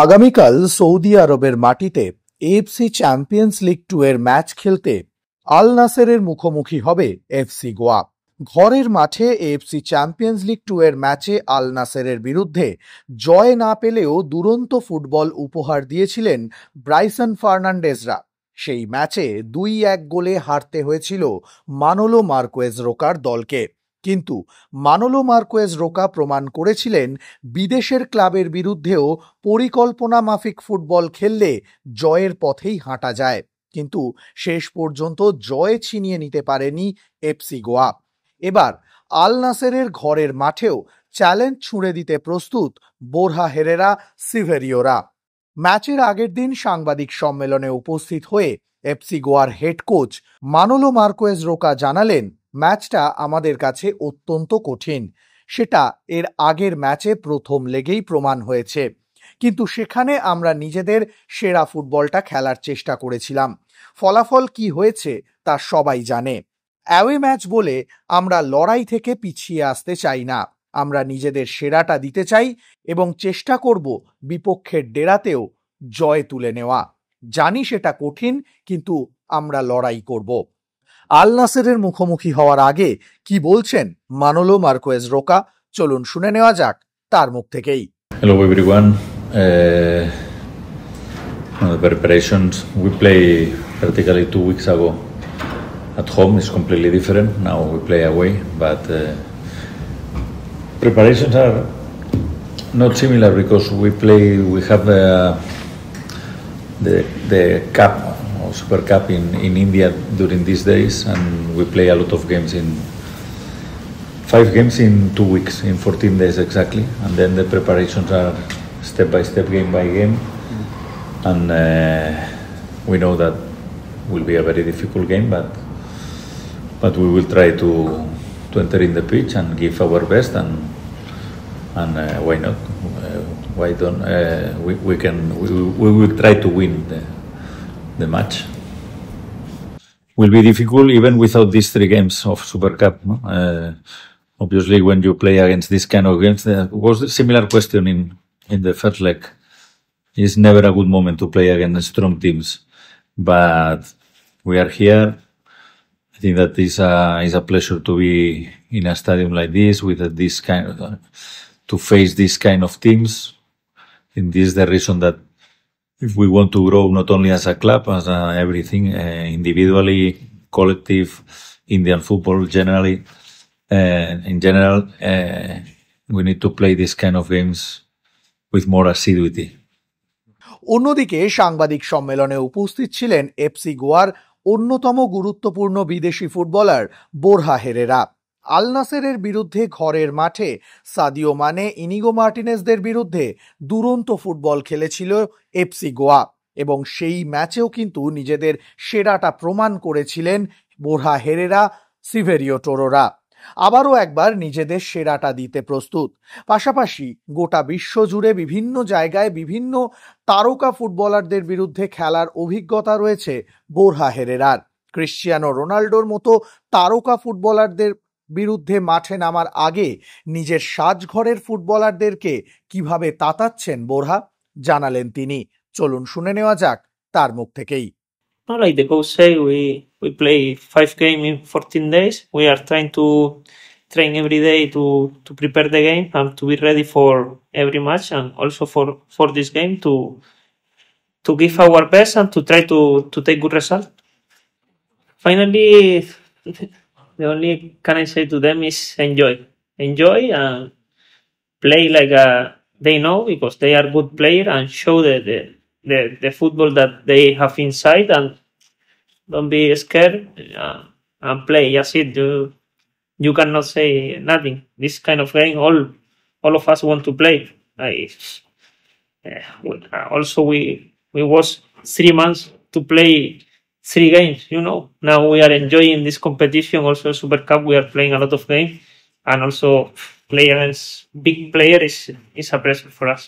আগামীকাল সৌদি আরবের মাটিতে এএফসি চ্যাম্পিয়ন্স লিগ 2 এর ম্যাচ খেলতে আল নাসেরের মুখোমুখি হবে এফসি গোয়া। ঘরের মাঠে এএফসি চ্যাম্পিয়ন্স লিগ 2 এর ম্যাচে আল নাসেরের বিরুদ্ধে জয় না পেলেও দুরন্ত ফুটবল উপহার দিয়েছিলেন ব্রাইসন ফার্নান্ডেজরা। সেই ম্যাচে 2-1 গোলে হারতে হয়েছিল মানোলো মার্কোয়েজ রোকার দলকে, কিন্তু মানোলো মার্কোয়েজ রোকা প্রমাণ করেছিলেন বিদেশের ক্লাবের বিরুদ্ধেও পরিকল্পনা মাফিক ফুটবল খেললে জয়ের পথেই হাঁটা যায়। কিন্তু শেষ পর্যন্ত জয় ছিনিয়ে নিতে পারেনি এফসি গোয়া। এবার আল নাসেরের ঘরের মাঠেও চ্যালেঞ্জ ছুঁড়ে দিতে প্রস্তুত বোরহা হেরেরা সিভেরিওরা। ম্যাচের আগের দিন সাংবাদিক সম্মেলনে উপস্থিত হয়ে এফসি গোয়ার head coach Manolo Marquez Roca জানালেন, ম্যাচটা আমাদের কাছে অত্যন্ত কঠিন। সেটা এর আগের ম্যাচে প্রথম লেগেই প্রমাণ হয়েছে, কিন্তু সেখানে আমরা নিজেদের সেরা ফুটবলটা খেলার চেষ্টা করেছিলাম। ফলাফল কি হয়েছে তা সবাই জানে। অ্যাওয়ে ম্যাচ বলে আমরা লড়াই থেকে পিছিয়ে আসতে চাই না। আমরা নিজেদের সেরাটা দিতে চাই এবং চেষ্টা করব বিপক্ষের ডেরাতেও জয় তুলে নেওয়া। জানি সেটা কঠিন, কিন্তু আমরা লড়াই করব। আল নাসেরের মুখোমুখি হওয়ার আগে কি বলছেন মানোলো মার্কোয়েজ রোকা, চলুন শুনে নেওয়া যাক তার মুখ থেকেই। Hello everyone. The preparations we play practically 2 weeks ago at home is completely different. Now we play away, but preparations are not similar because we have the cup or Super Cup in India during these days, and we play a lot of games in 5 games in 2 weeks, in 14 days exactly, and then the preparations are step by step, game by game, and we know that will be a very difficult game, but we will try to enter in the pitch and give our best, and why not? Why don't we will try to win the match. Will be difficult even without these 3 games of Super Cup. No? Obviously, when you play against this kind of games, there was a similar question in the first leg. It's never a good moment to play against strong teams, but we are here. I think that is a pleasure to be in a stadium like this with this kind of, to face this kind of teams. And this is the reason that if we want to grow not only as a club, as everything, individually, collective, Indian football generally, in general, we need to play this kind of games with more assiduity. অন্যদিকে সাংবাদিক সম্মেলনে উপস্থিত ছিলেন FC গোয়ার অন্যতম গুরুত্বপূর্ণ বিদেশি footballer Borja Herrera. আল নাসেরের বিরুদ্ধে ঘরের মাঠে সাদিও মানে, ইনিগো মার্টিনেজদের বিরুদ্ধে দুরন্ত ফুটবল খেলেছিল এফসি গোয়া এবং সেই ম্যাচেও কিন্তু নিজেদের সেরাটা প্রমাণ করেছিলেন বোরহা হেরেরা সিভেরিও টোরোরা। আবারও একবার নিজেদের সেরাটা দিতে প্রস্তুত। পাশাপাশি গোটা বিশ্ব জুড়ে বিভিন্ন জায়গায় বিভিন্ন তারকা ফুটবলারদের বিরুদ্ধে খেলার অভিজ্ঞতা রয়েছে বোরহা হেরেরার। ক্রিশ্চিয়ানো রোনাল্ডোর মতো তারকা ফুটবলারদের বিরুদ্ধে মাঠে নামার আগে নিজের সাজঘরের ফুটবলারদেরকে কিভাবে তাতাচ্ছেন বোরহা, জানালেন তিনি। চলুন শুনে নেওয়া যাক তার মুখ থেকেই। No, like the coach say, we play 5 games in 14 days. We are trying to train every day to prepare the game and to be ready for every match, and also for this game to give our best and to try to take good result. Finally, the only can I say to them is enjoy and play like they know, because they are good player, and show the football that they have inside, and don't be scared and play. That's it. You cannot say nothing. This kind of game, all of us want to play. Also, we was 3 months to play 3 games. Now we are enjoying this competition. Also, Super Cup, we are playing a lot of games, and also play against big player is a pressure for us.